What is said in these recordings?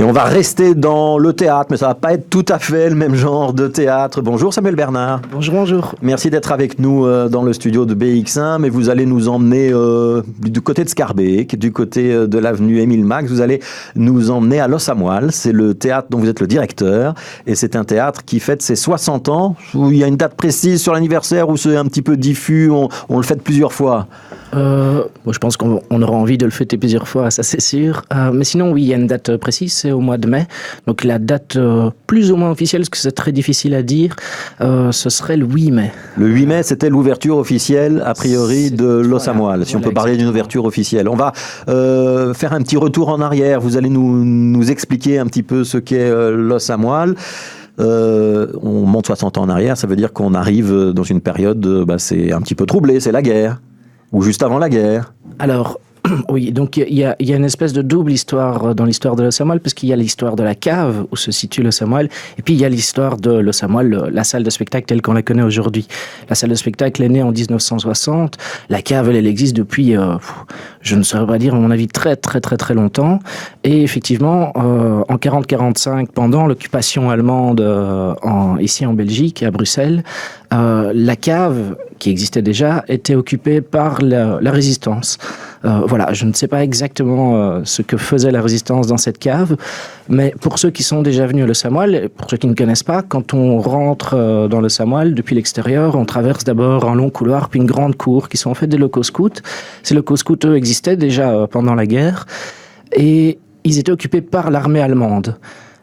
Et on va rester dans le théâtre, mais ça va pas être tout à fait le même genre de théâtre. Bonjour Samuel Bernard. Bonjour, bonjour. Merci d'être avec nous dans le studio de BX1, mais vous allez nous emmener du côté de Scarbeck, du côté de l'avenue Émile Max. Vous allez nous emmener à Los Amoils. C'est le théâtre dont vous êtes le directeur, et c'est un théâtre qui fête ses 60 ans. Où il y a une date précise sur l'anniversaire, ou c'est un petit peu diffus, on le fête plusieurs fois? Moi, je pense qu'on aura envie de le fêter plusieurs fois, ça c'est sûr. Mais sinon, oui, il y a une date précise, c'est au mois de mai. Donc la date plus ou moins officielle, parce que c'est très difficile à dire, ce serait le 8 mai. Le 8 mai, c'était l'ouverture officielle, a priori, de Los Amoils, si on peut parler d'une ouverture officielle. On va faire un petit retour en arrière. Vous allez nous expliquer un petit peu ce qu'est Los Amoils. On monte 60 ans en arrière, ça veut dire qu'on arrive dans une période, c'est un petit peu troublé, c'est la guerre. Ou juste avant la guerre. Alors, oui, donc il y a une espèce de double histoire dans l'histoire de Los Amoils, parce qu'il y a l'histoire de la cave où se situe Los Amoils, et puis il y a l'histoire de Los Amoils, la salle de spectacle telle qu'on la connaît aujourd'hui. La salle de spectacle est née en 1960, la cave, elle existe depuis, je ne saurais pas dire, à mon avis, très très très très longtemps, et effectivement, en 40-45, pendant l'occupation allemande ici en Belgique, à Bruxelles, la cave, qui existait déjà, était occupée par la résistance. Voilà, je ne sais pas exactement ce que faisait la résistance dans cette cave, mais pour ceux qui sont déjà venus à Los Amoils, et pour ceux qui ne connaissent pas, quand on rentre dans Los Amoils depuis l'extérieur, on traverse d'abord un long couloir, puis une grande cour, qui sont en fait des locaux scouts. Ces locaux scouts, eux, existaient déjà pendant la guerre, et ils étaient occupés par l'armée allemande.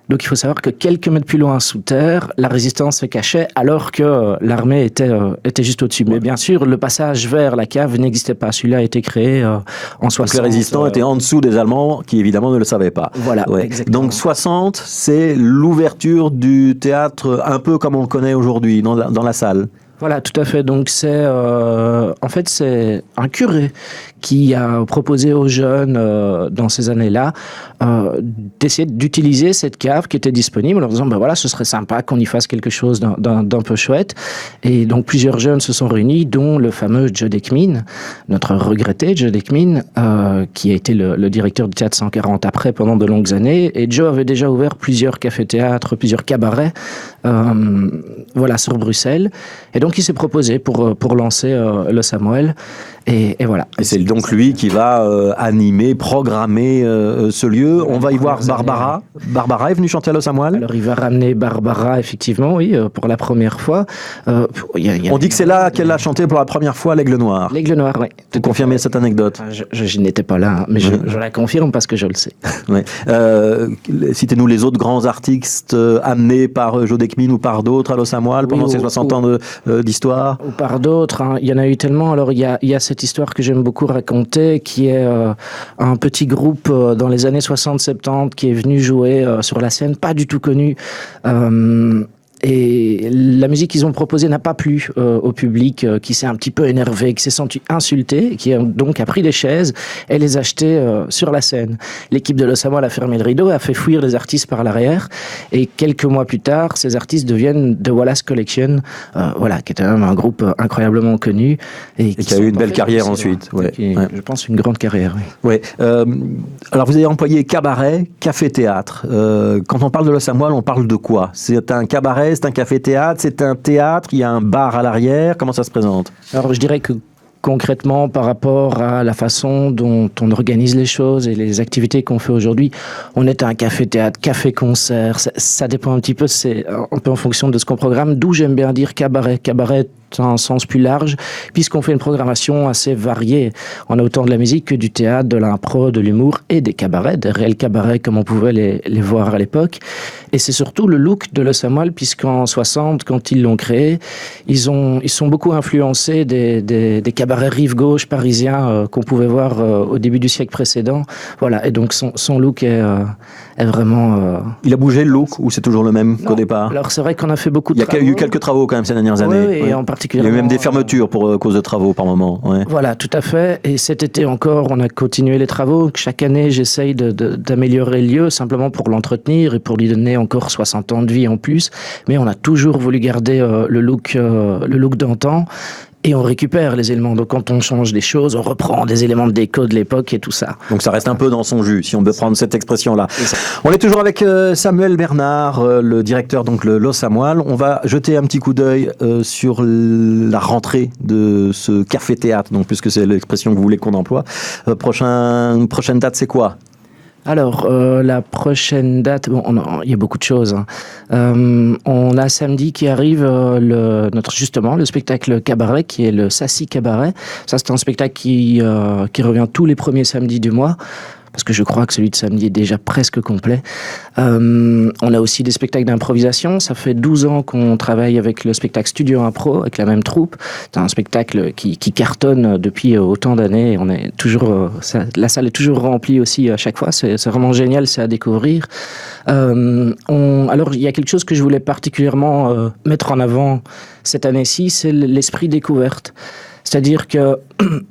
Donc il faut savoir que quelques mètres plus loin sous terre, la résistance se cachait alors que l'armée était juste au-dessus. Mais bien sûr, le passage vers la cave n'existait pas. Celui-là a été créé en 60. Donc les résistants étaient en dessous des Allemands qui évidemment ne le savaient pas. Voilà, ouais. Exactement. Donc 60, c'est l'ouverture du théâtre un peu comme on le connaît aujourd'hui, dans la salle. Voilà, tout à fait. Donc c'est en fait c'est un curé qui a proposé aux jeunes dans ces années-là d'essayer d'utiliser cette cave qui était disponible en disant voilà, ce serait sympa qu'on y fasse quelque chose d'un peu chouette. Et donc plusieurs jeunes se sont réunis, dont le fameux Joe Dekmin, notre regretté Joe Dekmin, qui a été le directeur du Théâtre 140 après pendant de longues années. Et Joe avait déjà ouvert plusieurs cafés-théâtres, plusieurs cabarets, voilà, sur Bruxelles. Et donc il s'est proposé pour lancer Los Amoils. Et voilà. Et c'est donc lui qui va animer, programmer ce lieu. On va y voir Barbara. Barbara est venue chanter à Los Amoils. Alors il va ramener Barbara, effectivement, oui, pour la première fois. On dit que c'est là qu'elle a chanté pour la première fois l'Aigle Noir. L'Aigle Noir, oui. Vous confirmez cette anecdote? Je n'étais pas là, hein, mais je la confirme parce que je le sais. Ouais. Citez-nous les autres grands artistes amenés par Joe Dekmin ou par d'autres à Los Amoils pendant ces 60 ans d'histoire. Ou par d'autres, hein. Il y en a eu tellement. Alors il y a cette histoire que j'aime beaucoup raconter, qui est un petit groupe dans les années 60-70 qui est venu jouer sur la scène, pas du tout connu. Et la musique qu'ils ont proposée n'a pas plu au public, qui s'est un petit peu énervé, qui s'est senti insulté, qui donc a pris des chaises et les a jetées sur la scène. L'équipe de Los Amoils a fermé le rideau, a fait fuir les artistes par l'arrière, et quelques mois plus tard, ces artistes deviennent The Wallace Collection, voilà, qui était même un groupe incroyablement connu. Et qui a eu une belle carrière ensuite. Ouais. Je pense une grande carrière, oui. Ouais. Alors vous avez employé cabaret, café-théâtre. Quand on parle de Los Amoils, on parle de quoi? C'est un cabaret, c'est un café-théâtre, c'est un théâtre, il y a un bar à l'arrière, comment ça se présente? Alors je dirais que concrètement, par rapport à la façon dont on organise les choses et les activités qu'on fait aujourd'hui, on est un café-théâtre, café-concert, ça dépend un petit peu, c'est un peu en fonction de ce qu'on programme, d'où j'aime bien dire cabaret. Cabaret dans un sens plus large, puisqu'on fait une programmation assez variée. On a autant de la musique que du théâtre, de l'impro, de l'humour et des cabarets, des réels cabarets comme on pouvait les voir à l'époque. Et c'est surtout le look de Los Amoils, puisqu'en 60, quand ils l'ont créé, ils sont beaucoup influencés des cabarets rive gauche parisiens qu'on pouvait voir au début du siècle précédent. Voilà, et donc son look est vraiment... Il a bougé le look, ou c'est toujours le même qu'au départ? Alors c'est vrai qu'on a fait beaucoup de travaux. Il y a eu quelques travaux quand même ces dernières années. Oui, et en particulier. Il y a eu même des fermetures pour cause de travaux par moment. Ouais. Voilà, tout à fait. Et cet été encore, on a continué les travaux. Chaque année, j'essaye d'améliorer le lieu, simplement pour l'entretenir et pour lui donner encore 60 ans de vie en plus. Mais on a toujours voulu garder le look d'antan. Et on récupère les éléments. Donc quand on change des choses, on reprend des éléments de déco de l'époque et tout ça. Donc ça reste un peu dans son jus, si on peut prendre cette expression-là. On est toujours avec Samuel Bernard, le directeur donc le Los Samuel. On va jeter un petit coup d'œil sur la rentrée de ce café-théâtre, donc puisque c'est l'expression que vous voulez qu'on emploie. Prochaine date, c'est quoi ? Alors, la prochaine date, il y a beaucoup de choses. On a samedi qui arrive justement le spectacle cabaret, qui est le Sassy Cabaret. Ça, c'est un spectacle qui revient tous les premiers samedis du mois, parce que je crois que celui de samedi est déjà presque complet. On a aussi des spectacles d'improvisation. Ça fait 12 ans qu'on travaille avec le spectacle Studio Impro, avec la même troupe. C'est un spectacle qui cartonne depuis autant d'années. Et on est toujours, la salle est toujours remplie aussi à chaque fois. C'est vraiment génial, c'est à découvrir. Alors, il y a quelque chose que je voulais particulièrement mettre en avant cette année-ci, c'est l'esprit découverte. C'est-à-dire que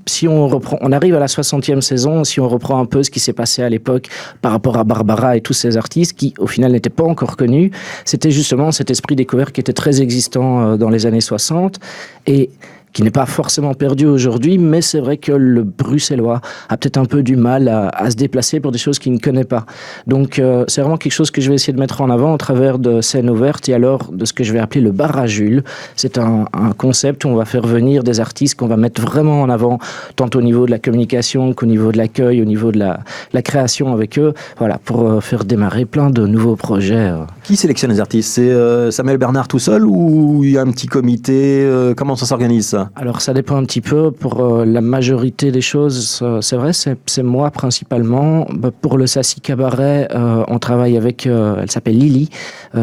si on arrive à la 60e saison, si on reprend un peu ce qui s'est passé à l'époque par rapport à Barbara et tous ces artistes qui, au final, n'étaient pas encore connus, c'était justement cet esprit découvert qui était très existant dans les années 60 et qui n'est pas forcément perdu aujourd'hui, mais c'est vrai que le bruxellois a peut-être un peu du mal à se déplacer pour des choses qu'il ne connaît pas. Donc c'est vraiment quelque chose que je vais essayer de mettre en avant au travers de scènes ouvertes et alors de ce que je vais appeler le bar à Jules. C'est un concept où on va faire venir des artistes qu'on va mettre vraiment en avant, tant au niveau de la communication qu'au niveau de l'accueil, au niveau de la création avec eux, voilà, pour faire démarrer plein de nouveaux projets. Qui sélectionne les artistes ? C'est Samuel Bernard tout seul ou il y a un petit comité ? Comment ça s'organise ça ? Alors ça dépend un petit peu. Pour la majorité des choses, c'est vrai, c'est moi principalement. Pour le Sassy Cabaret, on travaille avec, elle s'appelle Lily.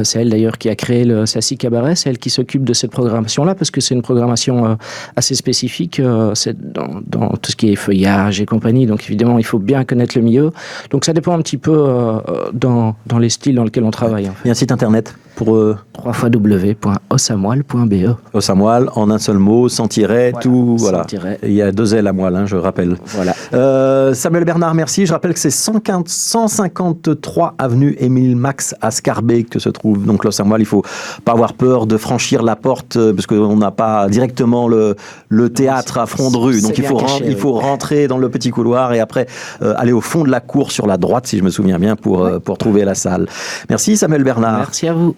C'est elle d'ailleurs qui a créé le Sassy Cabaret. C'est elle qui s'occupe de cette programmation-là parce que c'est une programmation assez spécifique. C'est dans tout ce qui est feuillage et compagnie. Donc évidemment, il faut bien connaître le milieu. Donc ça dépend un petit peu dans les styles dans lesquels on travaille. En fait. Il y a un site internet pour... www.osamoile.be. Osamoile, en un seul mot, sans tiret, Voilà, tout, sans voilà. tiret. Il y a 2 L à moelle, hein, je rappelle. Voilà. Samuel Bernard, merci. Je rappelle que c'est 153 avenue Émile Max à Scarbeck que se trouve donc Los Samuel. Il faut pas avoir peur de franchir la porte parce qu'on n'a pas directement le théâtre à front de rue. Donc il faut rentrer dans le petit couloir et après aller au fond de la cour sur la droite, si je me souviens bien, pour trouver la salle. Merci Samuel Bernard. Merci à vous.